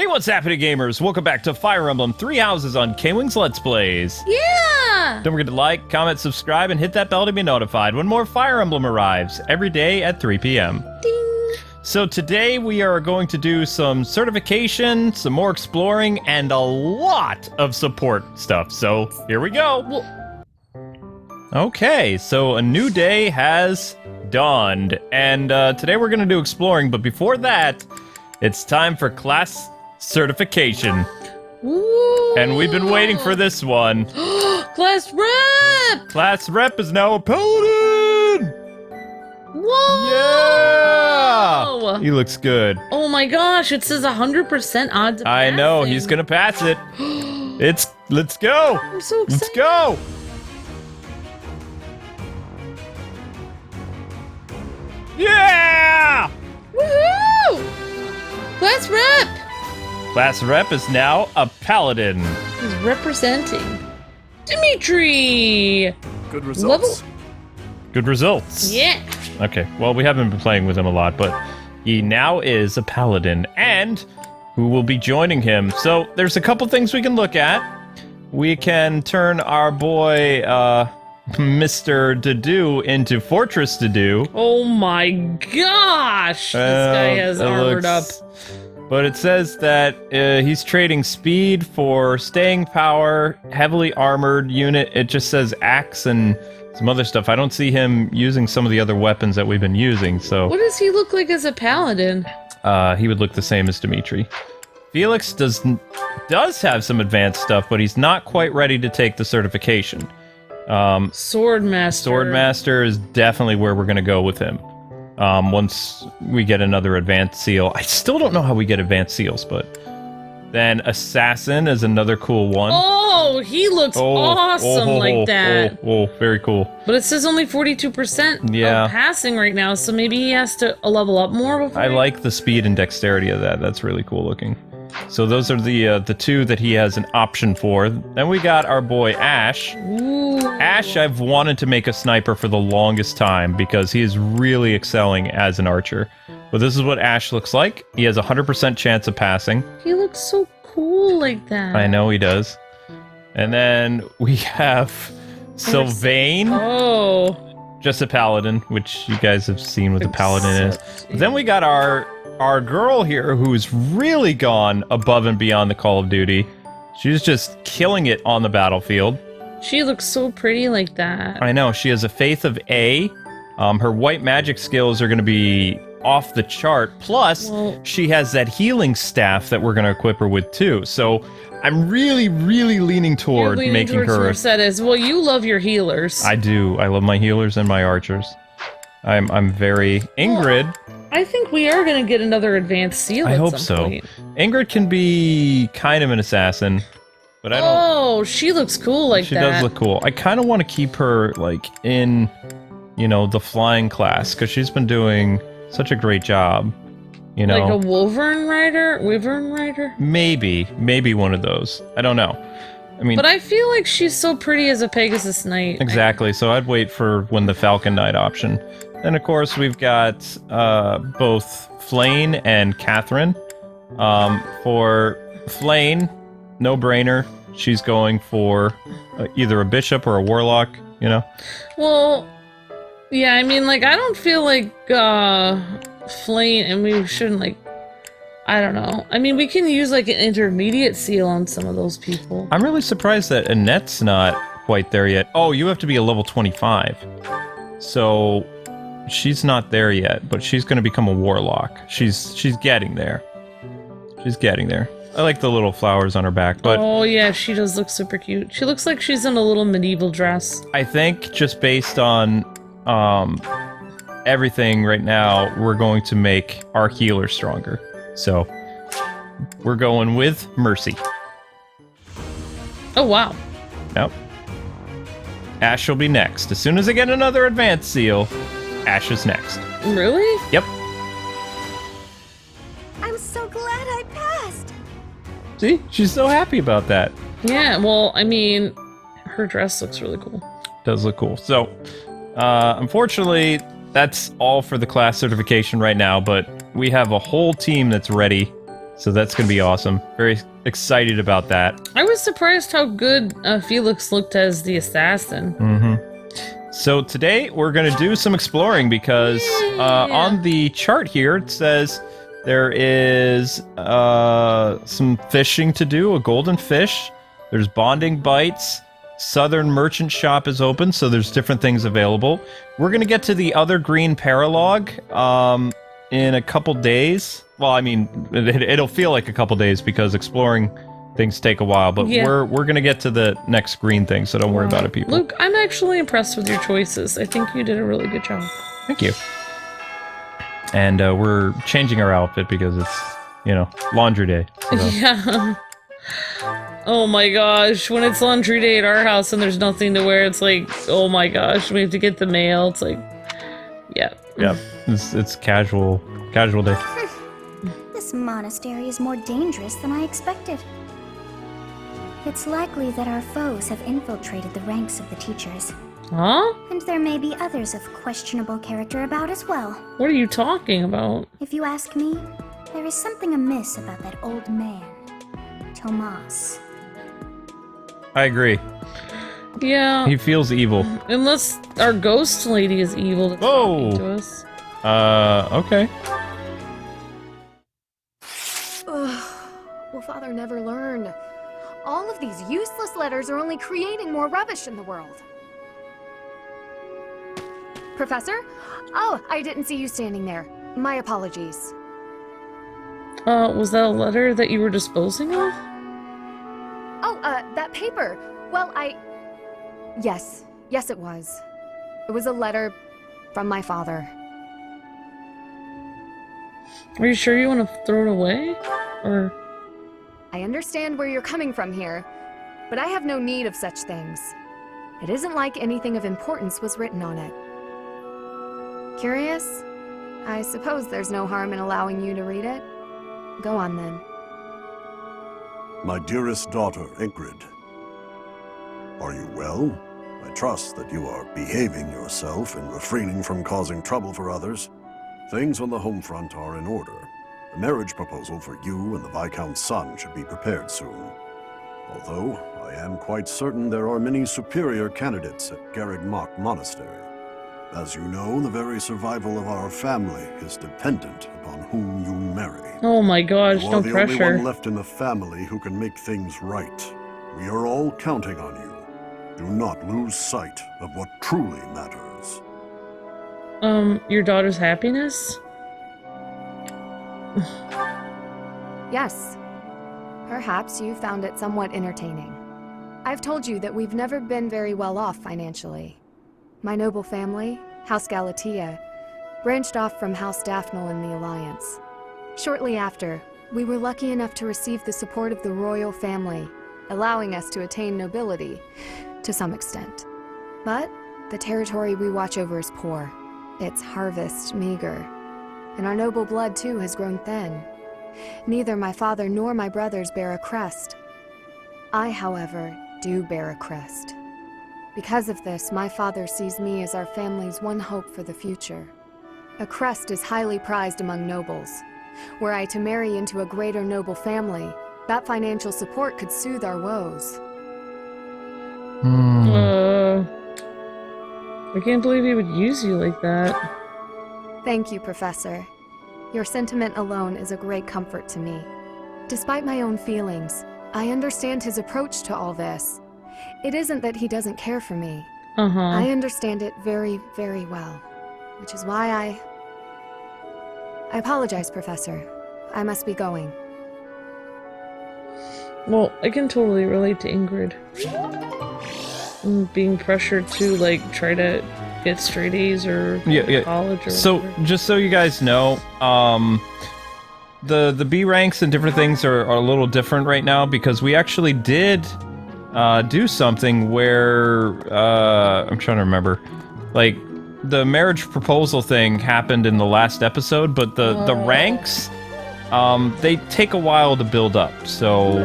Hey, what's happening, gamers? Welcome back to Fire Emblem 3 Houses on Kwing's Let's Plays. Yeah! Don't forget to like, comment, subscribe, and hit that bell to be notified when more Fire Emblem arrives every day at 3 p.m. Ding! So today we are going to do some certification, some more exploring, and a lot of support stuff. So here we go. Okay, so a new day has dawned, and today we're going to do exploring, but before that, it's time for class certification. Ooh. And we've been waiting for this one. Class rep! Class rep is now a paladin! Whoa! Yeah! He looks good. Oh my gosh, it says 100% odds of I know, passing. he's gonna pass it. Let's go! I'm so excited. Let's go! Yeah! Woohoo! Class rep! Class rep is now a paladin. He's representing Dimitri! Good results. Good results. Yeah. Okay, well, we haven't been playing with him a lot, but he now is a paladin, and who will be joining him? So there's a couple things we can look at. We can turn our boy, Mr. Dedue into Fortress Dedue. Oh my gosh! This guy has armored up. But it says that he's trading speed for staying power, heavily armored unit. It just says axe and some other stuff. I don't see him using some of the other weapons that we've been using, so... What does he look like as a paladin? He would look the same as Dimitri. Felix does have some advanced stuff, but he's not quite ready to take the certification. Swordmaster. Swordmaster is definitely where we're going to go with him. Once we get another advanced seal. I still don't know how we get advanced seals, but... Then Assassin is another cool one. Oh, he looks awesome like that. Oh, very cool. But it says only 42% of passing right now, so maybe he has to level up more before. I like the speed and dexterity of that. That's really cool looking. So those are the two that he has an option for. Then we got our boy Ash. Ooh. Ash, I've wanted to make a sniper for the longest time because he is really excelling as an archer. But this is what Ash looks like. He has a 100% chance of passing. He looks so cool like that. I know he does. And then we have Souvaine. Oh. Just a paladin, which you guys have seen what the paladin is. But then we got our girl here who's really gone above and beyond the Call of Duty. She's just killing it on the battlefield. She looks so pretty like that. I know. She has a Faith of A. Her white magic skills are going to be off the chart. Plus, she has that healing staff that we're going to equip her with too. So I'm really, really leaning toward making her... Mercedes. Well, you love your healers. I do. I love my healers and my archers. I'm very... Ingrid... Well, I think we are going to get another advanced seal I at hope some so. point. Ingrid can be kind of an assassin, but I don't... Oh, she looks cool like that. She does look cool. I kind of want to keep her, like, in, you know, the flying class, because she's been doing such a great job, you know? Like a Wyvern Rider? Maybe one of those. I don't know. I mean... But I feel like she's so pretty as a Pegasus Knight. Exactly, so I'd wait for when the Falcon Knight option. And of course, we've got both Flayn and Catherine. For Flayn, no brainer. She's going for either a bishop or a warlock, you know? Well, yeah, I mean, like, I don't feel like Flayn, and we shouldn't, like, I don't know. I mean, we can use, like, an intermediate seal on some of those people. I'm really surprised that Annette's not quite there yet. Oh, you have to be a level 25. So... she's not there yet, but she's going to become a warlock. She's getting there. She's getting there. I like the little flowers on her back, but... Oh, yeah, she does look super cute. She looks like she's in a little medieval dress. I think just based on everything right now, we're going to make our healer stronger. So, we're going with Mercy. Oh, wow. Nope. Ash will be next. As soon as I get another advanced seal... Ash is next. Really? Yep. I'm so glad I passed. See? She's so happy about that. Yeah, well, I mean, her dress looks really cool. Does look cool. So, unfortunately, that's all for the class certification right now, but we have a whole team that's ready So that's going to be awesome. Very excited about that. I was surprised how good Felix looked as the assassin. So today we're going to do some exploring because on the chart here it says there is some fishing to do, a golden fish. There's bonding bites. Southern Merchant Shop is open, so there's different things available. We're going to get to the other green paralog in a couple days. Well, I mean, it'll feel like a couple days because exploring things take a while, but we're going to get to the next green thing, so don't worry about it, people. Luke, I'm actually impressed with your choices. I think you did a really good job. Thank you. And we're changing our outfit because it's, laundry day. So. Yeah. Oh my gosh, when it's laundry day at our house and there's nothing to wear, it's like, oh my gosh, we have to get the mail. It's like, yeah. Yeah, it's casual day. This monastery is more dangerous than I expected. It's likely that our foes have infiltrated the ranks of the teachers. Huh? And there may be others of questionable character about as well. What are you talking about? If you ask me, there is something amiss about that old man, Tomas. I agree. Yeah. He feels evil. Unless our ghost lady is evil that's talking to us. Okay. Will Father never learn? All of these useless letters are only creating more rubbish in the world. Professor? Oh, I didn't see you standing there. My apologies. Was that a letter that you were disposing of? Oh, that paper. Well, Yes, it was. It was a letter from my father. Are you sure you want to throw it away? Or... I understand where you're coming from here, but I have no need of such things. It isn't like anything of importance was written on it. Curious? I suppose there's no harm in allowing you to read it. Go on, then. My dearest daughter, Ingrid. Are you well? I trust that you are behaving yourself and refraining from causing trouble for others. Things on the home front are in order. The marriage proposal for you and the Viscount's son should be prepared soon. Although, I am quite certain there are many superior candidates at Garreg-Mach Monastery. As you know, the very survival of our family is dependent upon whom you marry. Oh my gosh, no You are the only one left in the family who can make things right. We are all counting on you. Do not lose sight of what truly matters. Your daughter's happiness? Yes. Perhaps you found it somewhat entertaining. I've told you that we've never been very well off financially. My noble family, House Galatea, branched off from House Daphne in the Alliance. Shortly after, we were lucky enough to receive the support of the royal family, allowing us to attain nobility, to some extent. But the territory we watch over is poor, its harvest meager, and our noble blood too has grown thin. Neither my father nor my brothers bear a crest. I, however, do bear a crest. Because of this, my father sees me as our family's one hope for the future. A crest is highly prized among nobles. Were I to marry into a greater noble family, that financial support could soothe our woes. I can't believe he would use you like that. Thank you, Professor. Your sentiment alone is a great comfort to me. Despite my own feelings, I understand his approach to all this. It isn't that he doesn't care for me. I understand it very, very well. Which is why I apologize, Professor. I must be going. Well, I can totally relate to Ingrid. Being pressured to, like, try to get straight A's or college or so whatever. Just so you guys know, the B ranks and different things are a little different right now because we actually did do something where I'm trying to remember, like the marriage proposal thing happened in the last episode, but the ranks they take a while to build up. So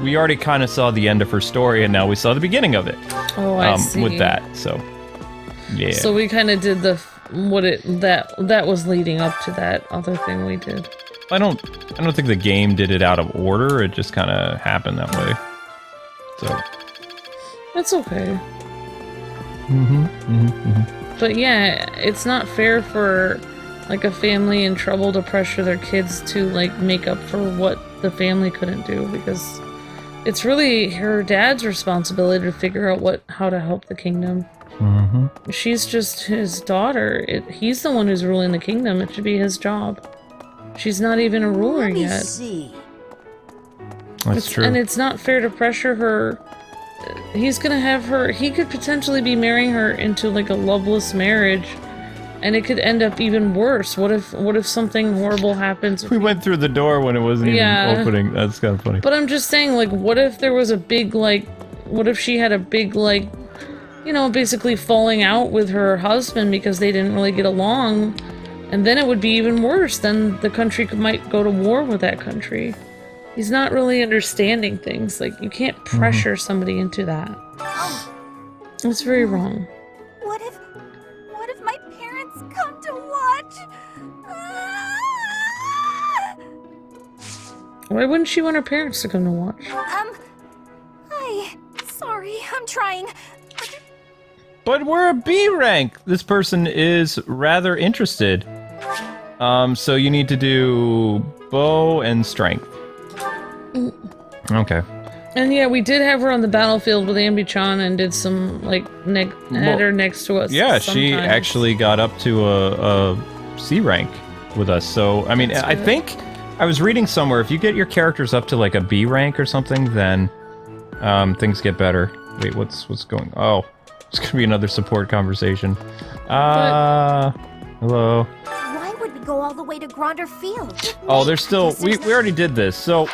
we already kind of saw the end of her story, and now we saw the beginning of it. Oh, I see. With that, so yeah. So we kind of did that was leading up to that other thing we did. I don't think the game did it out of order. It just kind of happened that way. So That's okay. But yeah, it's not fair for like a family in trouble to pressure their kids to like make up for what the family couldn't do, because it's really her dad's responsibility to figure out how to help the kingdom. She's just his daughter. He's the one who's ruling the kingdom. It should be his job. She's not even a ruler Let me yet. see. that's true. And it's not fair to pressure her. He's gonna have her. He could potentially be marrying her into like a loveless marriage, and it could end up even worse. What if something horrible happens? We went through the door when it wasn't even opening. That's kind of funny. But I'm just saying, like, what if there was a big, like, what if she had a big, like, you know, basically falling out with her husband because they didn't really get along, and then it would be even worse. Then the country might go to war with that country. He's not really understanding things. Like, you can't pressure somebody into that. It's very wrong. What if my parents come to watch? Why wouldn't she want her parents to come to watch? Sorry, I'm trying. But we're a B rank. This person is rather interested. So you need to do bow and strength. Okay. And yeah, we did have her on the battlefield with AmbyChan and did some, like, had her next to us. Yeah, she sometimes. actually got up to a C rank with us. So, I mean, That's I good. think I was reading somewhere, if you get your characters up to like a B rank or something, then things get better. Wait, what's going? Oh, it's gonna be another support conversation. Hello. Why would we go all the way to Gronder Field? Oh, there's still we already did this. So,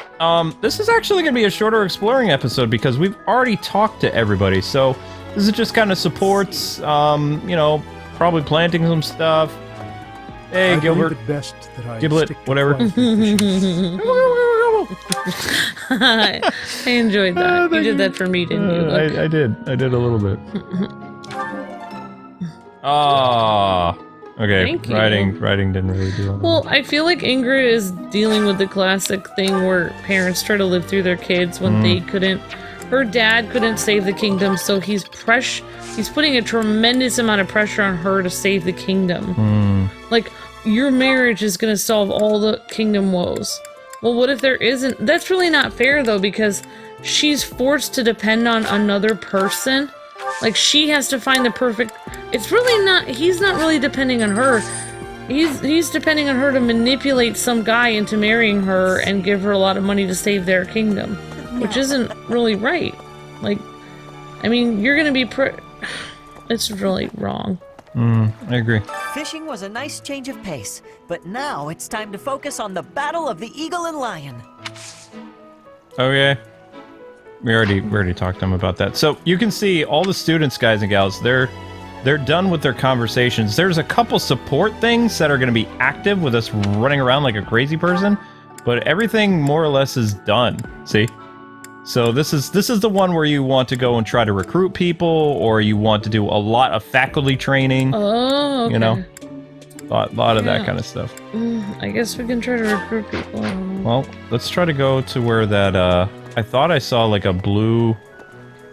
this is actually gonna be a shorter exploring episode because we've already talked to everybody. So, this is just kind of supports. You know, probably planting some stuff. Hey, I Gilbert. believe it best that I Giblet, stick to whatever. quiet fishing. I enjoyed that. You did that for me, didn't you? Look. I did a little bit. Ah, okay. Thank you. Writing didn't really do it. Well, I feel like Ingrid is dealing with the classic thing where parents try to live through their kids when they couldn't. Her dad couldn't save the kingdom, so he's putting a tremendous amount of pressure on her to save the kingdom. Like, your marriage is gonna solve all the kingdom woes. Well, what if there isn't? That's really not fair, though, because she's forced to depend on another person. Like, she has to find the perfect... It's really not... He's not really depending on her. He's depending on her to manipulate some guy into marrying her and give her a lot of money to save their kingdom. Which isn't really right. Like, I mean, you're gonna be it's really wrong. I agree. Fishing was a nice change of pace, but now it's time to focus on the Battle of the Eagle and Lion. Okay. We already talked to them about that. So you can see all the students, guys and gals, they're done with their conversations. There's a couple support things that are going to be active with us running around like a crazy person, but everything more or less is done. See? So this is the one where you want to go and try to recruit people, or you want to do a lot of faculty training. Oh, okay. You know, a lot of that kind of stuff. I guess we can try to recruit people. I don't know. Well, let's try to go to where that, I thought I saw like a blue...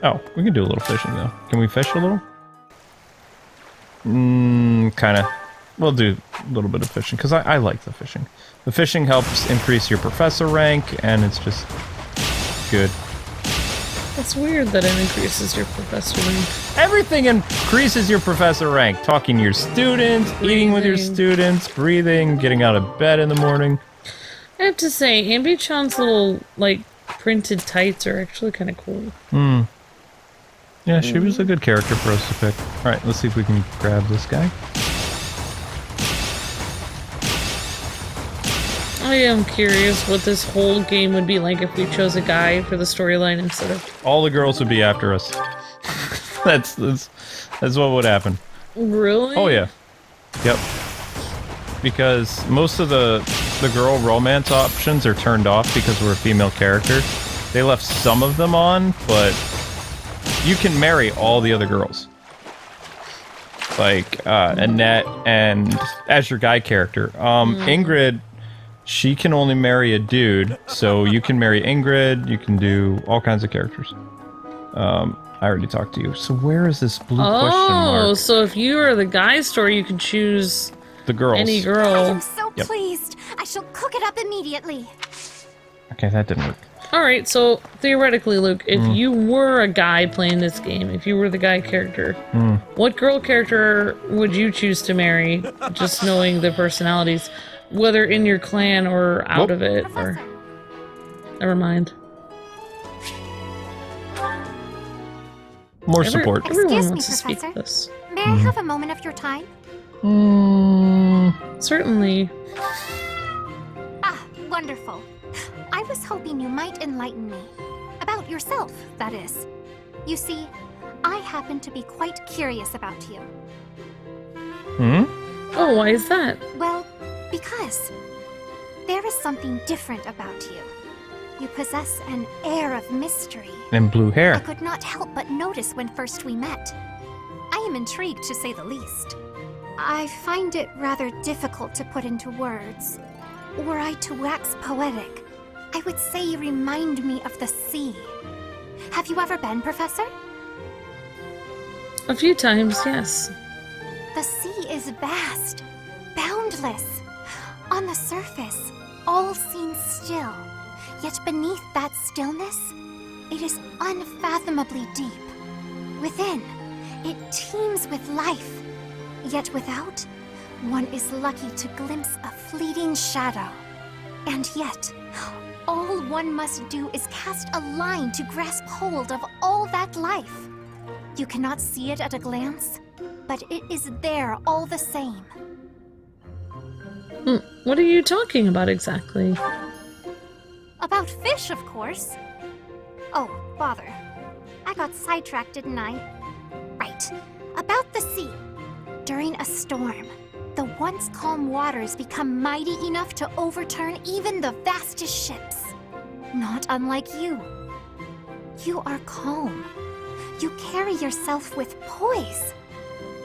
Oh, we can do a little fishing though. Can we fish a little? Kinda. We'll do a little bit of fishing, because I like the fishing. The fishing helps increase your professor rank, and it's just good. It's weird that it increases your professor rank. Everything increases your professor rank. Talking to your students, eating with your Breathing. students, breathing, getting out of bed in the morning. I have to say, AmbyChan's little, like, printed tights are actually kind of cool. Yeah, she was a good character for us to pick. Alright, let's see if we can grab this guy. I am curious what this whole game would be like if we chose a guy for the storyline instead of... All the girls would be after us. That's what would happen. Really? Oh yeah. Yep. Because most of the girl romance options are turned off because we're a female character. They left some of them on, but you can marry all the other girls. Like Annette and as your guy character. Ingrid She can only marry a dude, so you can marry Ingrid, you can do all kinds of characters. I already talked to you. So where is this blue question mark? Oh, so if you are the guy's story, you can choose The girls. any I girl. am so Yep. pleased. I shall cook it up immediately. Okay, that didn't work. Alright, so theoretically, Luke, if you were a guy playing this game, if you were the guy character, what girl character would you choose to marry, just knowing their personalities, whether in your clan or out of it, or... Never mind. More support. Excuse Everyone me, wants to speak Professor. this. May I have a moment of your time? Certainly. Ah, wonderful. I was hoping you might enlighten me. About yourself, that is. You see, I happen to be quite curious about you. Oh, why is that? Well, because there is something different about you. You possess an air of mystery. And blue I hair. could not help but notice when first we met. I am intrigued, to say the least. I find it rather difficult to put into words. Were I to wax poetic, I would say you remind me of the sea. Have you ever been, Professor? A few times, yes. The sea is vast, boundless. On the surface, all seems still. Yet beneath that stillness, it is unfathomably deep. Within, it teems with life. Yet without, one is lucky to glimpse a fleeting shadow. And yet, all one must do is cast a line to grasp hold of all that life. You cannot see it at a glance, but it is there all the same. What are you talking about exactly? About fish, of course. Oh, bother. I got sidetracked, didn't I? Right. About the sea. During a storm, the once calm waters become mighty enough to overturn even the vastest ships. Not unlike you. You are calm. You carry yourself with poise.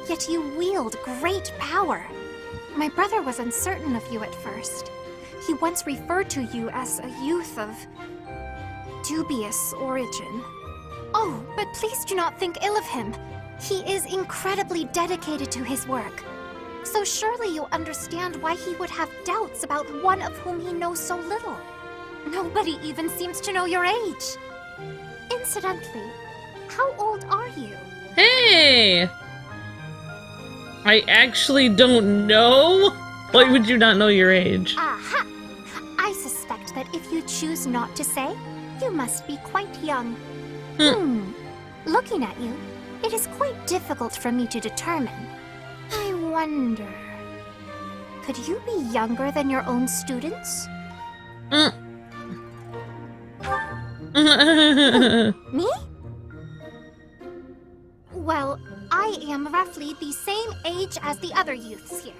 Yet you wield great power. My brother was uncertain of you at first. He once referred to you as a youth of dubious origin. Oh, but please do not think ill of him. He is incredibly dedicated to his work. So surely you understand why he would have doubts about one of whom he knows so little. Nobody even seems to know your age. Incidentally, how old are you? Hey! I actually don't know? Why would you not know your age? Aha! I suspect that if you choose not to say, you must be quite young. Looking at you, it is quite difficult for me to determine. I wonder... Could you be younger than your own students? Me? Well, I am roughly the same age as the other youths here.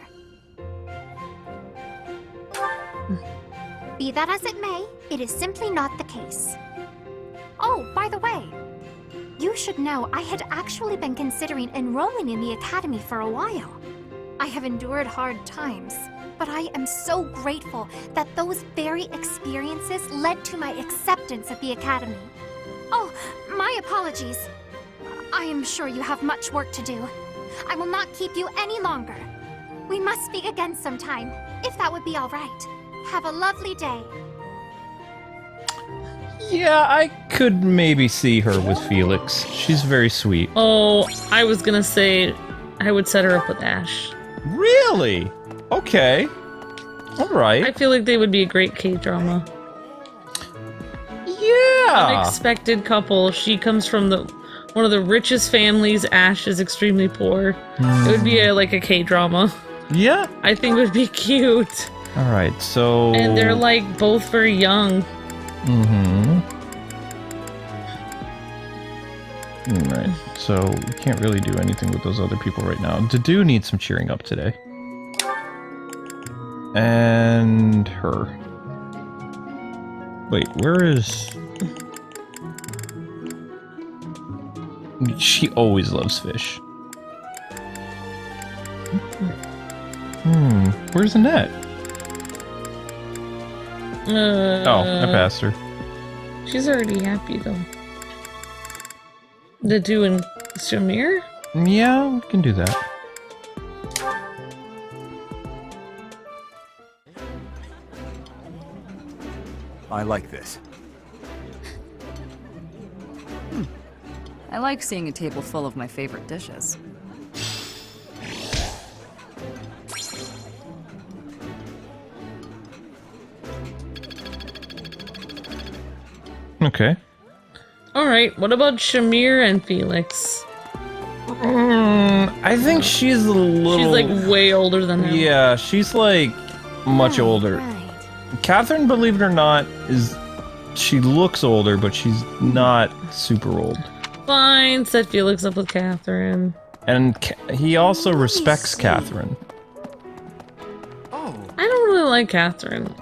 Be that as it may, it is simply not the case. Oh, by the way, you should know I had actually been considering enrolling in the academy for a while. I have endured hard times, but I am so grateful that those very experiences led to my acceptance at the academy. Oh, my apologies. I am sure you have much work to do. I will not keep you any longer. We must speak again sometime, if that would be all right. Have a lovely day. Yeah, I could maybe see her with Felix. She's very sweet. Oh, I was gonna say I would set her up with Ash. Really? Okay. I Alright. feel like they would be a great K-drama. Yeah! Unexpected couple. She comes from one of the richest families. Ash is extremely poor. It would be like a K-drama. Yeah. I think it would be cute. Alright, so... And they're like both very young. Right, so we can't really do anything with those other people right now. Dedu needs some cheering up today. And her. Wait, where is... She always loves fish. Where's Annette? Oh, I passed her. She's already happy though. The two and Shamir? Yeah, we can do that. I like this. I like seeing a table full of my favorite dishes. Okay. Alright, what about Shamir and Felix? I think she's a little... She's like way older than him. Yeah, she's like much older. Right. Catherine, believe it or not, is... She looks older, but she's not super old. Fine, set Felix up with Catherine. And he also respects Catherine. Oh, I don't really like Catherine.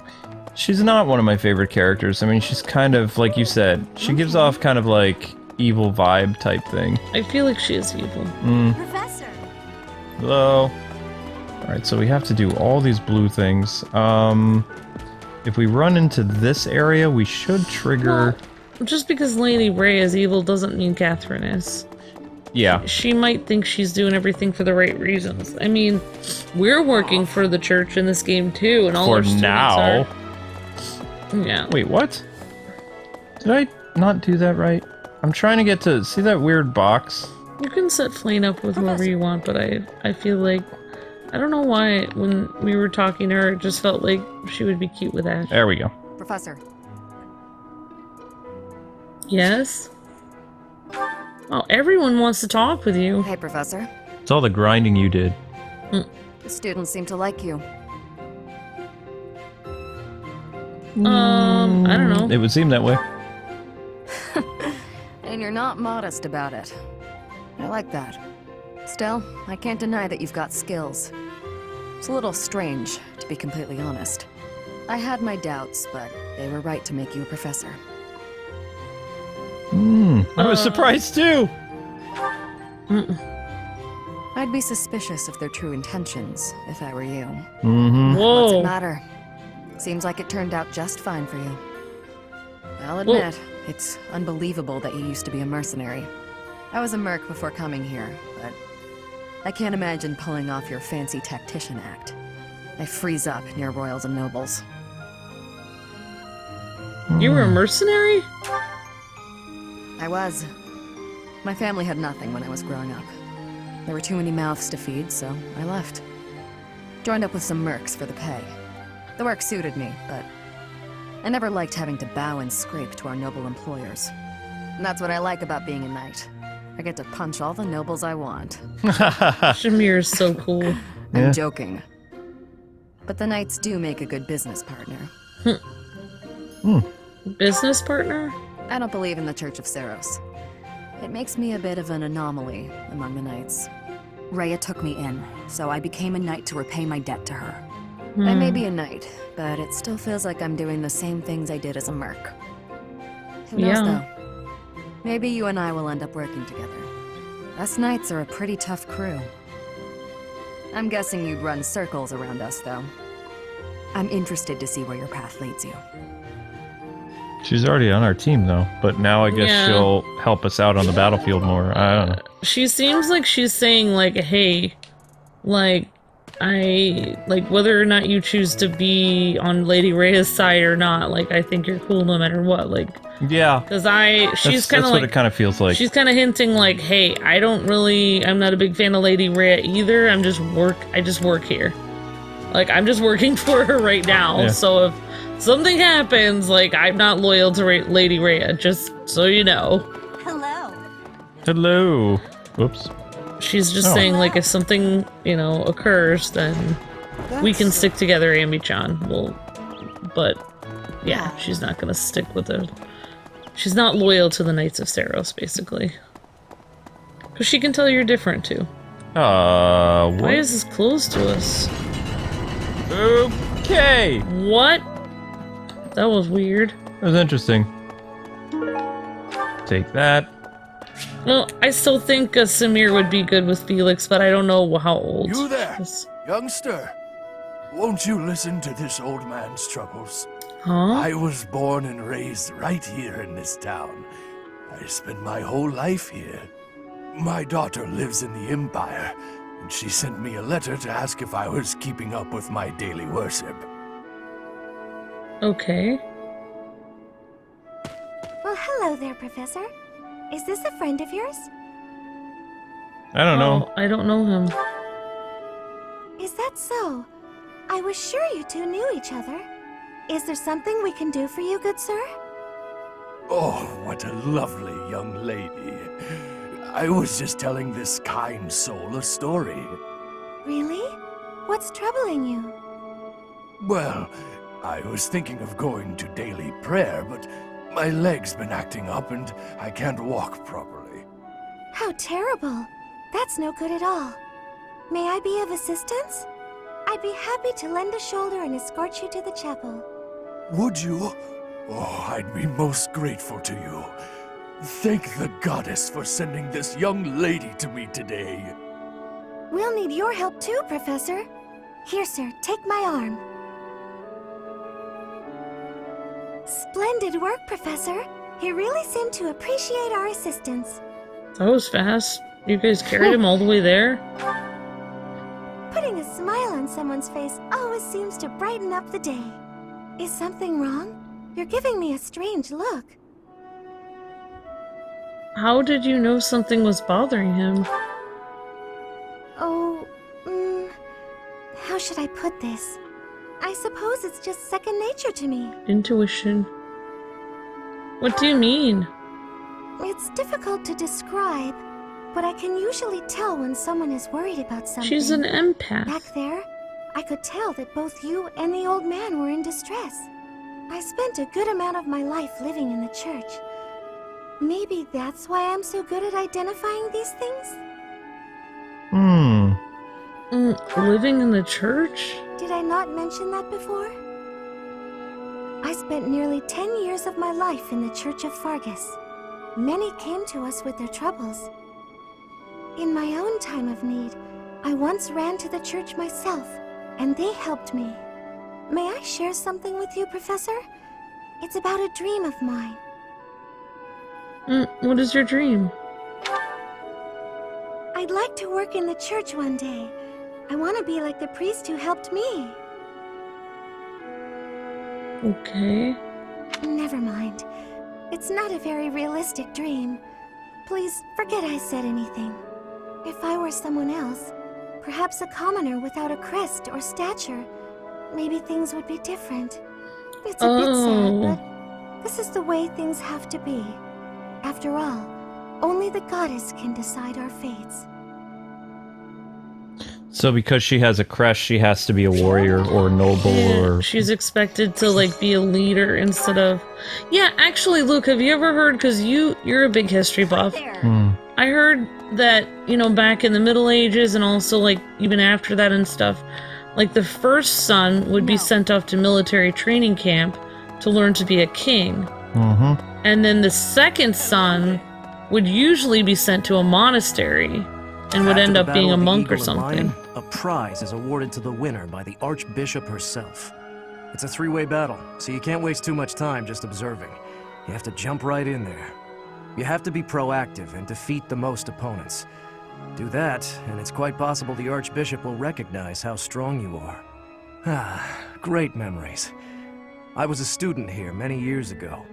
She's not one of my favorite characters. I mean, she's kind of, like you said, she gives off kind of like evil vibe type thing. I feel like she is evil. Professor. Hello. Alright, so we have to do all these blue things. If we run into this area, we should trigger... Well, just because Lady Ray is evil doesn't mean Catherine is. Yeah. She might think she's doing everything for the right reasons. I mean, we're working for the church in this game too, and all For our students now. are. Yeah. Wait, what? Did I not do that right? I'm trying to get to... See that weird box? You can set Flane up with whoever you want, but I feel like... I don't know why, when we were talking to her, it just felt like she would be cute with Ash. There we go. Professor, Yes? Oh, everyone wants to talk with you. hey, Professor. It's all the grinding you did. The students seem to like you. I don't know. It would seem that way. And you're not modest about it. I like that. Still, I can't deny that you've got skills. It's a little strange, to be completely honest. I had my doubts, but they were right to make you a professor. I was surprised too! I'd be suspicious of their true intentions, if I were you. Mm-hmm. What's Whoa. it matter? Seems like it turned out just fine for you. I'll Whoa. admit, it's unbelievable that you used to be a mercenary. I was a merc before coming here, but I can't imagine pulling off your fancy tactician act. I freeze up near royals and nobles. You were a mercenary? I was. My family had nothing when I was growing up. There were too many mouths to feed, so I left. Joined up with some mercs for the pay. The work suited me, but I never liked having to bow and scrape to our noble employers. And that's what I like about being a knight. I get to punch all the nobles I want. Shamir is so cool. Yeah. I'm joking. But the knights do make a good business partner. Business partner? I don't believe in the Church of Seiros. It makes me a bit of an anomaly among the knights. Rhea took me in, so I became a knight to repay my debt to her. I may be a knight, but it still feels like I'm doing the same things I did as a merc. Who knows, Yeah. though? Maybe you and I will end up working together. Us knights are a pretty tough crew. I'm guessing you'd run circles around us, though. I'm interested to see where your path leads you. She's already on our team, though. But now I guess Yeah. she'll help us out on the battlefield more. I don't know. She seems like she's saying, like, hey, like, whether or not you choose to be on Lady Rhea's side or not, like, I think you're cool no matter what, like, Yeah. because she's That's kind of what like, it kind of feels like. she's kind of hinting, like, hey, I'm not a big fan of Lady Rhea either, I just work here. Like, I'm just working for her right now, Yeah. so if something happens, like, I'm not loyal to Lady Rhea, just so you know. Hello. Hello. Whoops. She's just Oh. saying, like, if something, occurs, then we can stick together, AmbyChan. But, yeah, she's not gonna stick with her. She's not loyal to the Knights of Seiros, basically. Because she can tell you're different, too. Why What? is this closed to us? Okay. What? That was weird. That was interesting. Take that. Well, I still think Samir would be good with Felix, but I don't know how old. You there, This- youngster? Won't you listen to this old man's troubles? Huh? I was born and raised right here in this town. I spent my whole life here. My daughter lives in the Empire, and she sent me a letter to ask if I was keeping up with my daily worship. Okay. Well, hello there, Professor. Is this a friend of yours? I don't know. Oh, I don't know him. Is that so? I was sure you two knew each other. Is there something we can do for you, good sir? Oh, what a lovely young lady. I was just telling this kind soul a story. Really? What's troubling you? Well, I was thinking of going to daily prayer, but my leg's been acting up and I can't walk properly. How terrible. That's no good at all. May I be of assistance? I'd be happy to lend a shoulder and escort you to the chapel. Would you? Oh, I'd be most grateful to you. Thank the goddess for sending this young lady to me today. We'll need your help too, Professor. Here, sir, take my arm. Splendid work, Professor. You really seem to appreciate our assistance. That was fast. You guys carried him all the way there? Putting a smile on someone's face always seems to brighten up the day. Is something wrong? You're giving me a strange look. How did you know something was bothering him? Oh, how should I put this? I suppose it's just second nature to me. Intuition. What do you mean? It's difficult to describe, but I can usually tell when someone is worried about something. She's an empath. Back there, I could tell that both you and the old man were in distress. I spent a good amount of my life living in the church. Maybe that's why I'm so good at identifying these things? Living in the church? Did I not mention that before? I spent nearly 10 years of my life in the Church of Seiros. Many came to us with their troubles. In my own time of need, I once ran to the church myself, and they helped me. May I share something with you, Professor? It's about a dream of mine. What is your dream? I'd like to work in the church one day. I want to be like the priest who helped me. Okay. Never mind. It's not a very realistic dream. Please forget I said anything. If I were someone else, perhaps a commoner without a crest or stature, maybe things would be different. It's a bit sad, but this is the way things have to be. After all, only the goddess can decide our fates. So because she has a crest, she has to be a warrior or noble or... She's expected to, like, be a leader instead of... Yeah, actually, Luke, have you ever heard... Because you're a big history buff. I heard that, you know, back in the Middle Ages and also, like, even after that and stuff, like, the first son would be sent off to military training camp to learn to be a king. And then the second son would usually be sent to a monastery and would end up being a monk or something. A prize is awarded to the winner by the Archbishop herself. It's a three-way battle, so you can't waste too much time just observing. You have to jump right in there. You have to be proactive and defeat the most opponents. Do that, and it's quite possible the Archbishop will recognize how strong you are. Ah, great memories. I was a student here many years ago.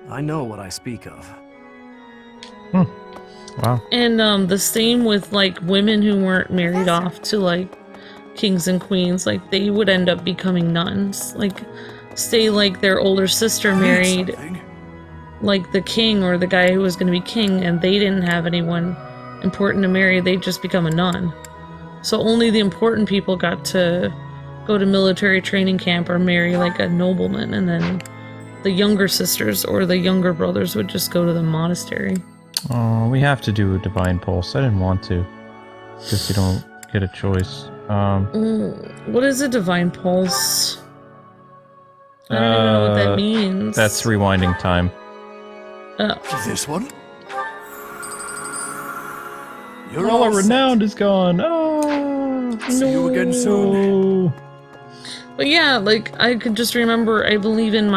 I know what I speak of. Wow. And the same with, like, women who weren't married off to, like, kings and queens. Like, they would end up becoming nuns. Like, say, like, their older sister married, like, the king or the guy who was going to be king, and they didn't have anyone important to marry. They'd just become a nun. So only the important people got to go to military training camp or marry, like, a nobleman, and then the younger sisters or the younger brothers would just go to the monastery. Oh, we have to do a divine pulse. I didn't want to. Because you don't get a choice. What is a divine pulse? I don't even know what that means. That's rewinding time. This one? You're all renowned is gone. Oh, see you again soon. But yeah, like, I could just remember, I believe in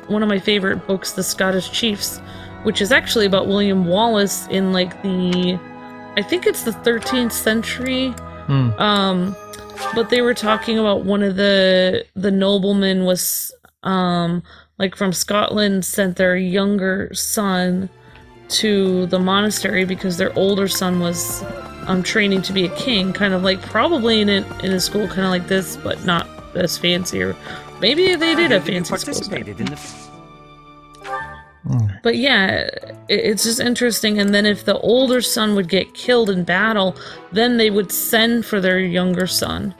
one of my favorite books, The Scottish Chiefs, which is actually about William Wallace in, like, I think it's the 13th century. But they were talking about one of the noblemen was, like, from Scotland, sent their younger son to the monastery because their older son was training to be a king, kind of like probably in a school kind of like this, but not as fancy. Or maybe they did have fancy schools. But yeah, it's just interesting. And then if the older son would get killed in battle, then they would send for their younger son.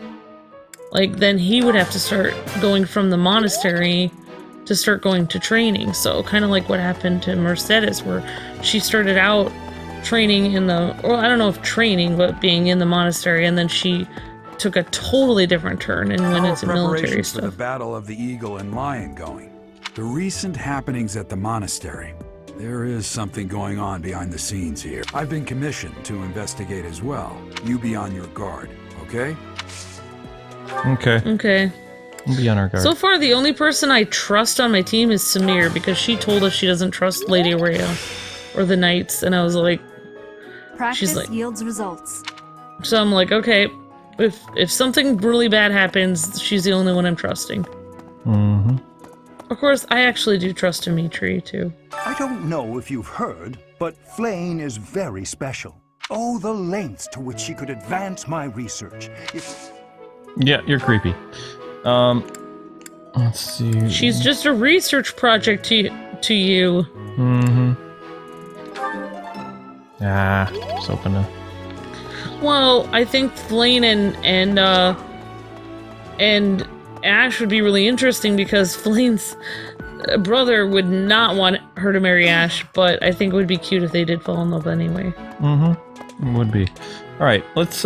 Like, then he would have to start going from the monastery to start going to training. So kind of like what happened to Mercedes, where she started out training in well, I don't know if training, but being in the monastery, and then she took a totally different turn and went into military stuff. For the Battle of the Eagle and Lion going. The recent happenings at the monastery. There is something going on behind the scenes here. I've been commissioned to investigate as well. You be on your guard, okay? Okay. We'll be on our guard. So far, the only person I trust on my team is Samir, because she told us she doesn't trust Lady Rhea or the Knights, and I was like... Practice like, yields results. So I'm like, okay, if something really bad happens, she's the only one I'm trusting. Mm-hmm. Of course, I actually do trust Dimitri, too. I don't know if you've heard, but Flayn is very special. Oh, the lengths to which she could advance my research. Yeah, you're creepy. Let's see. She's just a research project to you. Mm-hmm. Just open to... Well, I think Flayn and Ash would be really interesting because Flayn's brother would not want her to marry Ash, but I think it would be cute if they did fall in love anyway. Mm-hmm. It would be. Alright, let's,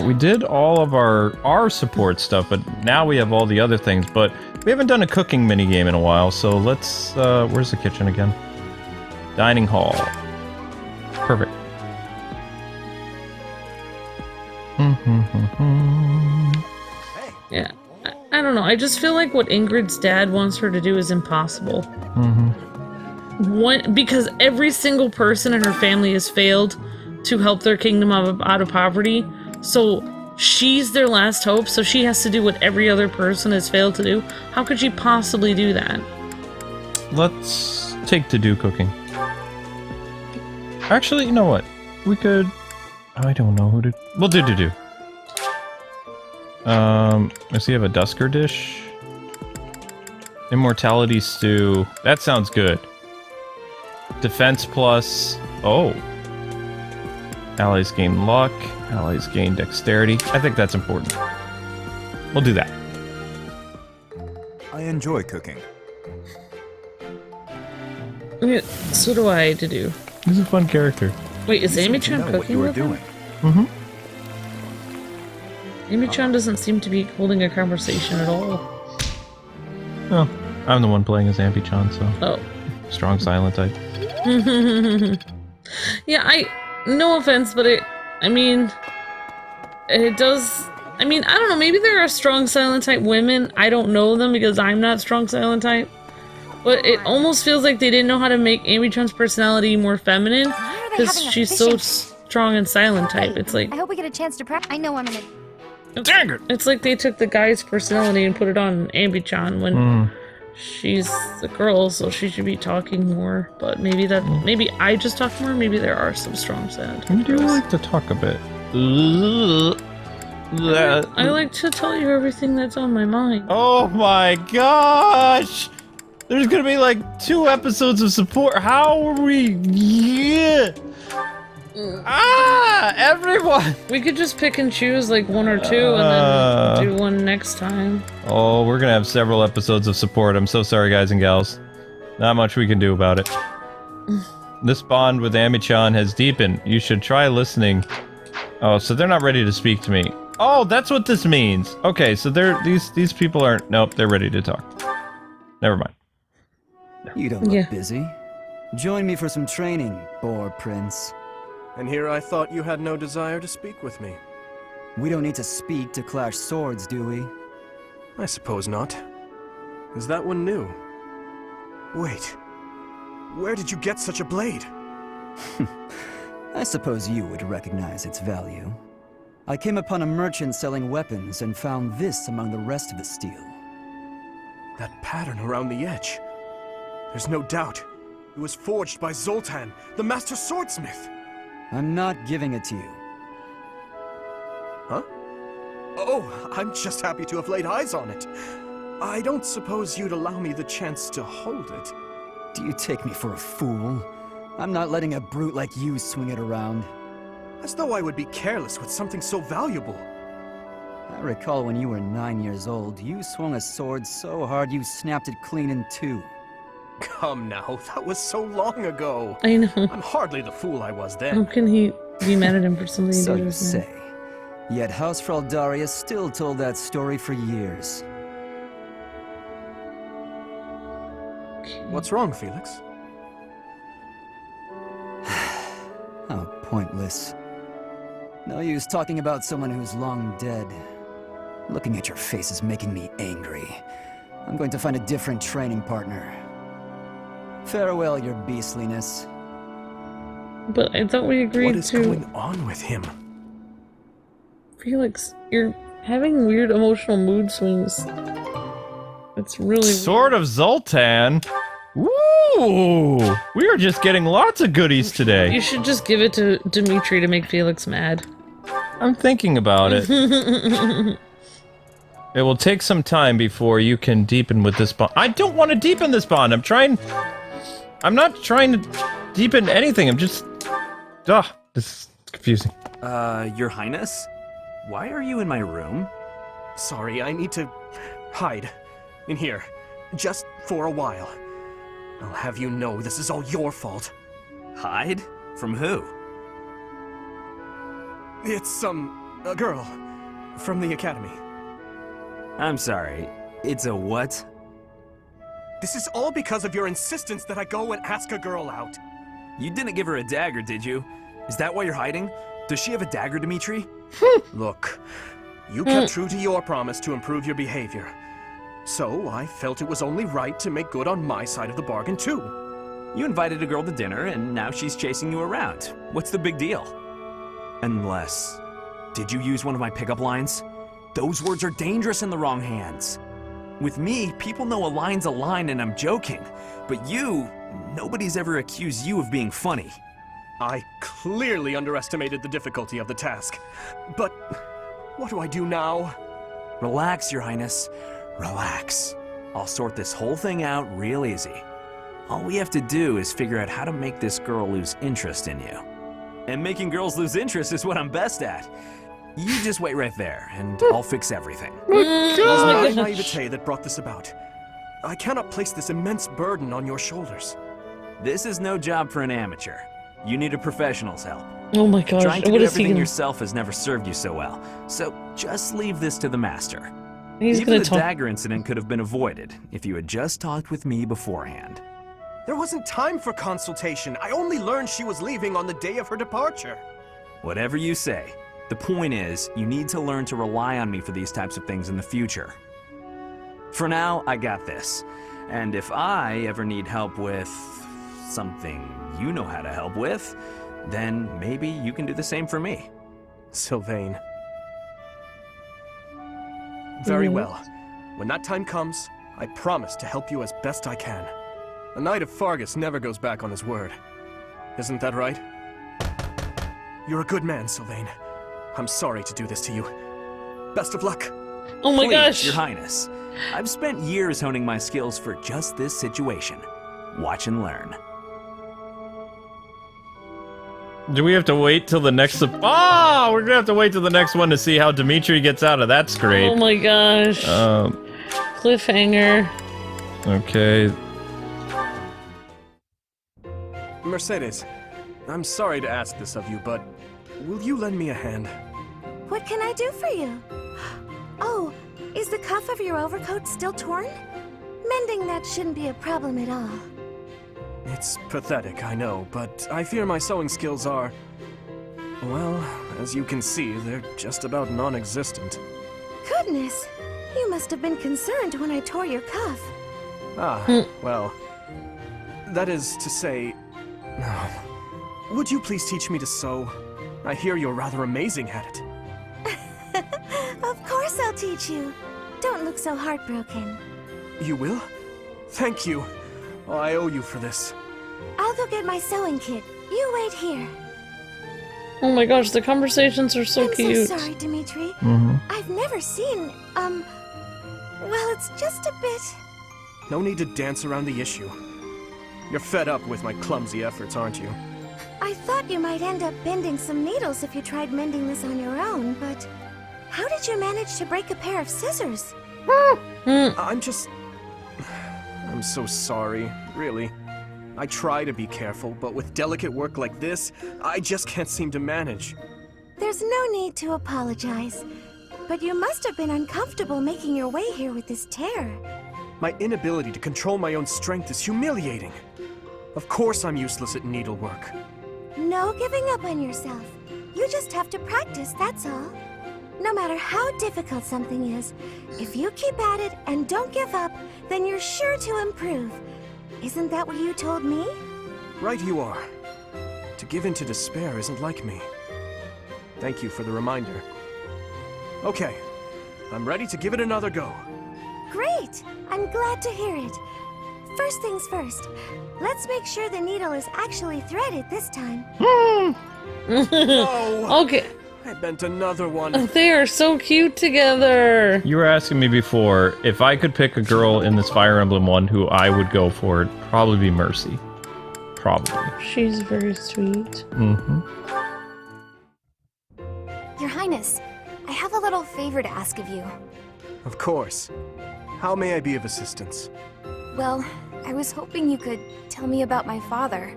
we did all of our support stuff, but now we have all the other things, but we haven't done a cooking minigame in a while, so let's, where's the kitchen again? Dining hall. Perfect. Yeah, I don't know. I just feel like what Ingrid's dad wants her to do is impossible. Because every single person in her family has failed to help their kingdom out of poverty, so she's their last hope, so she has to do what every other person has failed to do. How could she possibly do that? Let's take to do cooking. Actually, you know what? We could... I don't know who to... We'll do to do. Does he have a Dusker dish? Immortality stew. That sounds good. Defense plus... Oh. Allies gain luck. Allies gain dexterity. I think that's important. We'll do that. I enjoy cooking. Yeah, so do I to do. He's a fun character. Wait, is AmbyChan cooking with him? Mm-hmm. AmbyChan doesn't seem to be holding a conversation at all. Oh, I'm the one playing as AmbyChan, so... Oh. Strong silent type. Yeah, no offense, but it does... I mean, I don't know, maybe there are strong silent type women. I don't know them because I'm not strong silent type. But it almost feels like they didn't know how to make AmbyChan's personality more feminine because she's so strong and silent type. It's like... I hope we get a chance to practice. I know I'm gonna... It's like they took the guy's personality and put it on AmbyChan when she's a girl, so she should be talking more. But maybe I just talk more. Maybe there are some strong silent type You do girls. like to talk a bit. I like to tell you everything that's on my mind. Oh my gosh! There's gonna be like 2 episodes of support. How are we? Yeah. Everyone! We could just pick and choose like 1 or 2 and then do one next time. Oh, we're gonna have several episodes of support. I'm so sorry, guys and gals. Not much we can do about it. This bond with AmbyChan has deepened. You should try listening. Oh, so they're not ready to speak to me. Oh, that's what this means. Okay, so these people aren't. Nope, they're ready to talk. Never mind. You don't look busy. Join me for some training, Boar Prince. And here I thought you had no desire to speak with me. We don't need to speak to clash swords, do we? I suppose not. Is that one new? Wait. Where did you get such a blade? I suppose you would recognize its value. I came upon a merchant selling weapons and found this among the rest of the steel. That pattern around the edge. There's no doubt. It was forged by Zoltan, the master swordsmith. I'm not giving it to you. Huh? Oh, I'm just happy to have laid eyes on it. I don't suppose you'd allow me the chance to hold it. Do you take me for a fool? I'm not letting a brute like you swing it around. As though I would be careless with something so valuable. I recall when you were 9 years old, you swung a sword so hard you snapped it clean in two. Come now, that was so long ago. I know. I'm hardly the fool I was then. How can he be mad at him for something he So did? you say. Yet Hausfrau Darius still told that story for years. What's wrong, Felix? How pointless. No use talking about someone who's long dead. Looking at your face is making me angry. I'm going to find a different training partner. Farewell, your beastliness. But I thought we agreed to... What is going on with him? Felix, you're having weird emotional mood swings. It's really Sword of Zoltan? Woo! We are just getting lots of goodies today. You should just give it to Dimitri to make Felix mad. I'm thinking about it. It will take some time before you can deepen with this bond. I don't want to deepen this bond. I'm not trying to deepen anything. I'm just... Ugh, this is confusing. Your Highness? Why are you in my room? Sorry, I need to hide in here, just for a while. I'll have you know this is all your fault. Hide? From who? It's a girl from the academy. I'm sorry, it's a what? This is all because of your insistence that I go and ask a girl out. You didn't give her a dagger, did you? Is that why you're hiding? Does she have a dagger, Dimitri? Look, you kept true to your promise to improve your behavior. So I felt it was only right to make good on my side of the bargain, too. You invited a girl to dinner, and now she's chasing you around. What's the big deal? Unless... Did you use one of my pickup lines? Those words are dangerous in the wrong hands. With me, people know a line's a line and I'm joking. But you, nobody's ever accused you of being funny. I clearly underestimated the difficulty of the task. But what do I do now? Relax, Your Highness. Relax. I'll sort this whole thing out real easy. All we have to do is figure out how to make this girl lose interest in you. And making girls lose interest is what I'm best at. You just wait right there, and I'll fix everything. It was my naivete that brought this about. I cannot place this immense burden on your shoulders. This is no job for an amateur. You need a professional's help. Oh my gosh, Trying to what do is he everything gonna... yourself has never served you so well. So just leave this to the master. He's Even gonna the talk... dagger incident could have been avoided if you had just talked with me beforehand. There wasn't time for consultation. I only learned she was leaving on the day of her departure. Whatever you say. The point is, you need to learn to rely on me for these types of things in the future. For now, I got this. And if I ever need help with something you know how to help with, then maybe you can do the same for me. Souvaine. Very well. When that time comes, I promise to help you as best I can. A knight of Fargus never goes back on his word. Isn't that right? You're a good man, Souvaine. I'm sorry to do this to you. Best of luck. Oh my gosh! Your Highness, I've spent years honing my skills for just this situation. Watch and learn. Do we have to wait till the next... we're gonna have to wait till the next one to see how Dimitri gets out of that scrape. Oh my gosh. Cliffhanger. Okay. Mercedes, I'm sorry to ask this of you, but will you lend me a hand? What can I do for you? Oh, is the cuff of your overcoat still torn? Mending that shouldn't be a problem at all. It's pathetic, I know, but I fear my sewing skills are Well, as you can see, they're just about non-existent. Goodness, you must have been concerned when I tore your cuff. Well, that is to say... Would you please teach me to sew? I hear you're rather amazing at it. Of course I'll teach you. Don't look so heartbroken. You will? Thank you. Oh, I owe you for this. I'll go get my sewing kit. You wait here. Oh my gosh, the conversations are so cute. I'm so sorry, Dimitri. Mm-hmm. I've never seen, well, it's just a bit... No need to dance around the issue. You're fed up with my clumsy efforts, aren't you? I thought you might end up bending some needles if you tried mending this on your own, but... How did you manage to break a pair of scissors? I'm so sorry, really. I try to be careful, but with delicate work like this, I just can't seem to manage. There's no need to apologize, but you must have been uncomfortable making your way here with this tear. My inability to control my own strength is humiliating. Of course I'm useless at needlework. No giving up on yourself. You just have to practice, that's all. No matter how difficult something is, if you keep at it and don't give up, then you're sure to improve. Isn't that what you told me? Right you are. To give in to despair isn't like me. Thank you for the reminder. Okay, I'm ready to give it another go. Great! I'm glad to hear it. First things first, let's make sure the needle is actually threaded this time. No! Okay. I bent another one. They are so cute together. You were asking me before, if I could pick a girl in this Fire Emblem one who I would go for, it'd probably be Mercy. Probably. She's very sweet. Mm-hmm. Your Highness, I have a little favor to ask of you. Of course. How may I be of assistance? Well, I was hoping you could tell me about my father.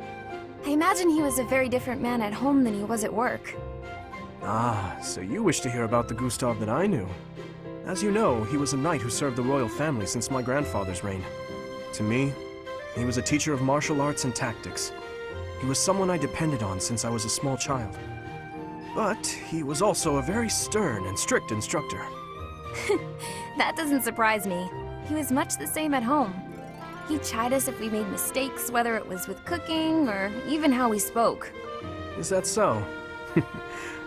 I imagine he was a very different man at home than he was at work. Ah, so you wish to hear about the Gustav that I knew. As you know, he was a knight who served the royal family since my grandfather's reign. To me, he was a teacher of martial arts and tactics. He was someone I depended on since I was a small child. But he was also a very stern and strict instructor. That doesn't surprise me. He was much the same at home. He'd chide us if we made mistakes, whether it was with cooking or even how we spoke. Is that so?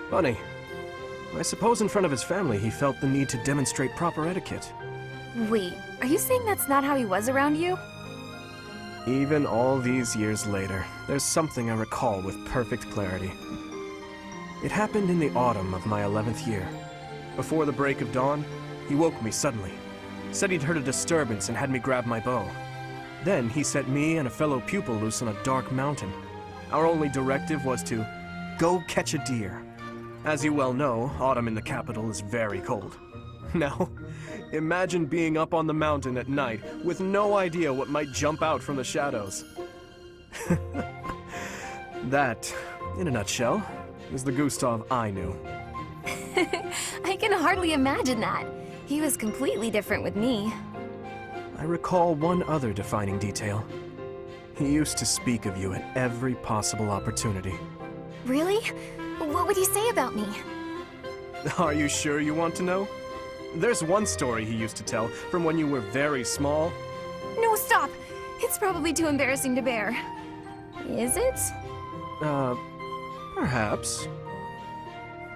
Funny. I suppose in front of his family he felt the need to demonstrate proper etiquette. Wait, are you saying that's not how he was around you? Even all these years later, there's something I recall with perfect clarity. It happened in the autumn of my 11th year. Before the break of dawn, he woke me suddenly. Said he'd heard a disturbance and had me grab my bow. Then he set me and a fellow pupil loose on a dark mountain. Our only directive was to go catch a deer. As you well know, autumn in the capital is very cold. Now, imagine being up on the mountain at night with no idea what might jump out from the shadows. That, in a nutshell, is the Gustav I knew. I can hardly imagine that. He was completely different with me. I recall one other defining detail. He used to speak of you at every possible opportunity. Really? What would he say about me? Are you sure you want to know? There's one story he used to tell from when you were very small. No, stop! It's probably too embarrassing to bear. Is it? Perhaps.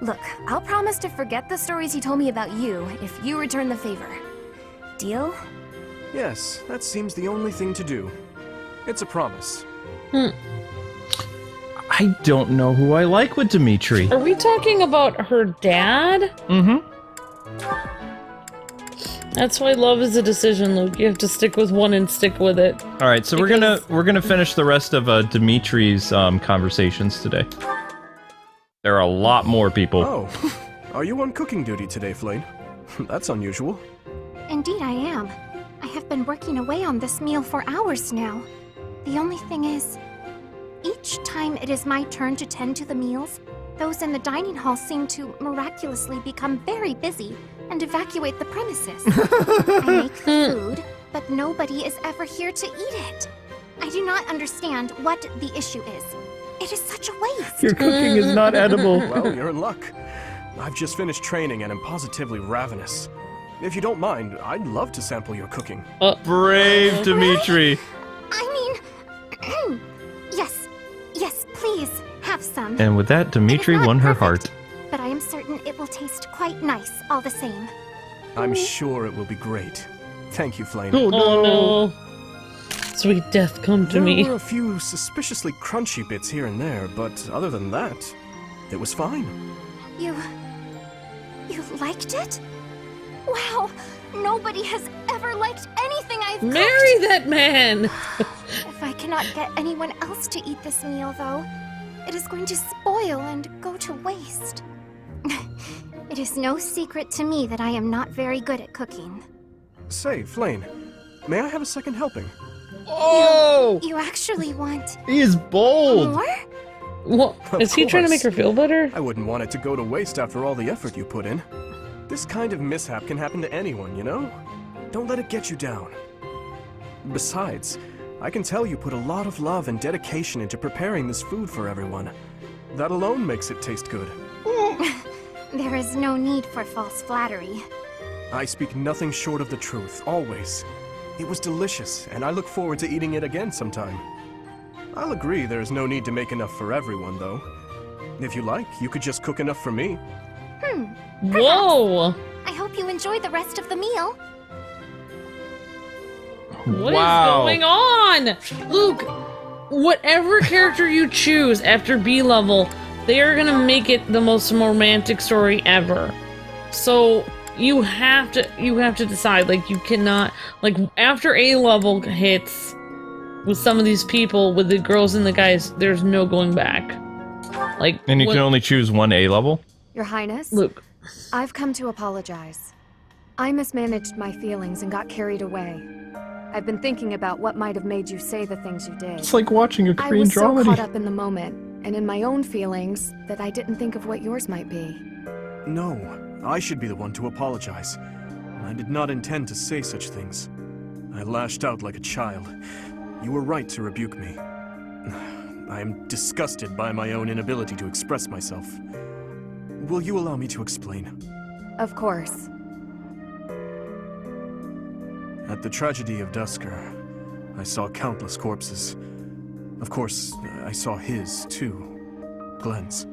Look, I'll promise to forget the stories he told me about you if you return the favor. Deal? Yes, that seems the only thing to do. It's a promise. I don't know who I like with Dimitri. Are we talking about her dad? Mm-hmm. That's why love is a decision, Luke. You have to stick with one and stick with it. All right, so we're gonna finish the rest of Dimitri's conversations today. There are a lot more people. Oh, are you on cooking duty today, Flane? That's unusual. Indeed I am. I have been working away on this meal for hours now. The only thing is, each time it is my turn to tend to the meals, those in the dining hall seem to miraculously become very busy and evacuate the premises. I make the food, but nobody is ever here to eat it. I do not understand what the issue is. It is such a waste. Your cooking is not edible. Well, you're in luck. I've just finished training and am positively ravenous. If you don't mind, I'd love to sample your cooking. Brave Dimitri. I mean, yes, please, have some. And with that, Dimitri won her heart. But I am certain it will taste quite nice all the same. I'm sure it will be great. Thank you, Flame. Oh no. Sweet death come to me. There were a few suspiciously crunchy bits here and there, but other than that, it was fine. You liked it? Wow, nobody has ever liked anything I've cooked. Marry that man! If I cannot get anyone else to eat this meal, though, it is going to spoil and go to waste. It is no secret to me that I am not very good at cooking. Say, Flame, may I have a second helping? Oh! You actually want... He is bold! More? What? Is he trying to make her feel better? I wouldn't want it to go to waste after all the effort you put in. This kind of mishap can happen to anyone, you know? Don't let it get you down. Besides, I can tell you put a lot of love and dedication into preparing this food for everyone. That alone makes it taste good. There is no need for false flattery. I speak nothing short of the truth, always. It was delicious, and I look forward to eating it again sometime. I'll agree there's no need to make enough for everyone, though. If you like, you could just cook enough for me. Whoa! I hope you enjoy the rest of the meal. What is going on? Luke, whatever character you choose after B level, they are gonna make it the most romantic story ever. So you have to decide, like, you cannot, like, after A level hits with some of these people, with the girls and the guys, there's no going back. Like, and you can only choose one A level? Your Highness? Luke. I've come to apologize. I mismanaged my feelings and got carried away. I've been thinking about what might have made you say the things you did. It's like watching a I Korean was so dramedy. caught up in the moment and in my own feelings that I didn't think of what yours might be. No, I should be the one to apologize. I did not intend to say such things. I lashed out like a child. You were right to rebuke me. I am disgusted by my own inability to express myself. Will you allow me to explain? Of course. At the tragedy of Dusker, I saw countless corpses. Of course, I saw his, too. Glenn's.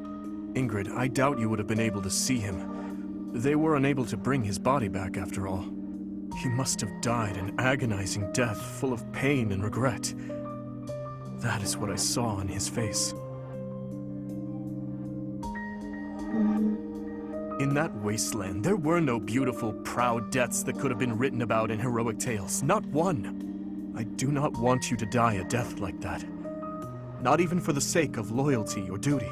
Ingrid, I doubt you would have been able to see him. They were unable to bring his body back, after all. He must have died an agonizing death, full of pain and regret. That is what I saw on his face. In that wasteland, there were no beautiful, proud deaths that could have been written about in heroic tales. Not one. I do not want you to die a death like that. Not even for the sake of loyalty or duty.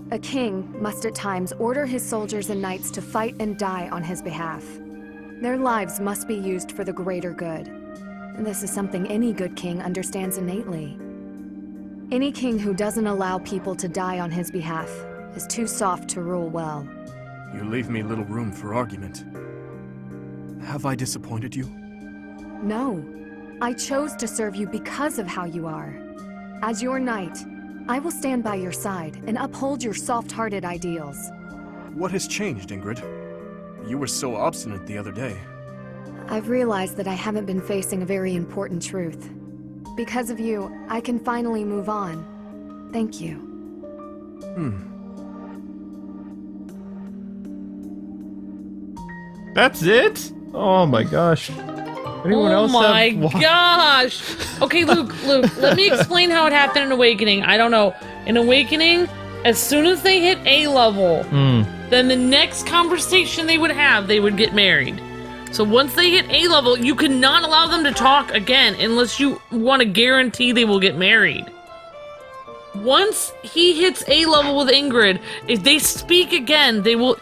A king must at times order his soldiers and knights to fight and die on his behalf. Their lives must be used for the greater good. And this is something any good king understands innately. Any king who doesn't allow people to die on his behalf is too soft to rule well. You leave me little room for argument. Have I disappointed you? No. I chose to serve you because of how you are. As your knight, I will stand by your side and uphold your soft-hearted ideals. What has changed, Ingrid? You were so obstinate the other day. I've realized that I haven't been facing a very important truth. Because of you, I can finally move on. Thank you. That's it? Oh my gosh. Anyone else Oh my have... gosh! Okay, Luke, let me explain how it happened in Awakening. I don't know. In Awakening, as soon as they hit A level, then the next conversation they would have, they would get married. So once they hit A level, you cannot allow them to talk again unless you want to guarantee they will get married. Once he hits A level with Ingrid, if they speak again, they will.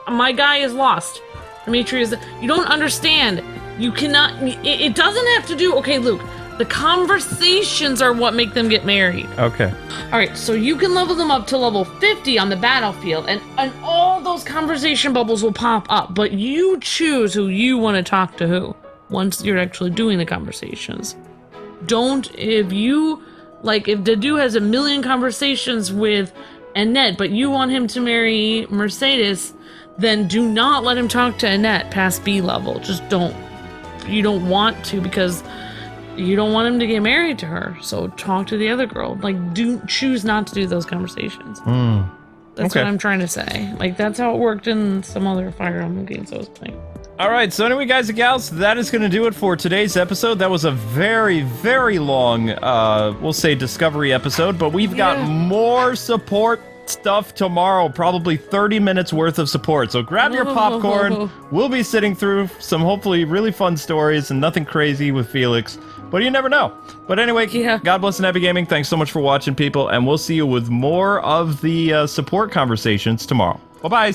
My guy is lost. Dimitri is. You don't understand. You cannot. It doesn't have to do. Okay, Luke. The conversations are what make them get married. Okay. All right, so you can level them up to level 50 on the battlefield, and all those conversation bubbles will pop up, but you choose who you want to talk to who once you're actually doing the conversations. If you Like, if Dedu has a million conversations with Annette, but you want him to marry Mercedes, then do not let him talk to Annette past B level. Just don't. You don't want to, because you don't want him to get married to her. So talk to the other girl. Like, choose not to do those conversations. That's what I'm trying to say. Like, that's how it worked in some other Fire Emblem games I was playing. All right, so anyway, guys and gals, that is going to do it for today's episode. That was a very, very long, we'll say, discovery episode, but we've got more support stuff tomorrow, probably 30 minutes worth of support. So grab your popcorn. We'll be sitting through some hopefully really fun stories and nothing crazy with Felix, but you never know. But anyway, God bless and happy gaming. Thanks so much for watching, people, and we'll see you with more of the support conversations tomorrow. Bye-bye.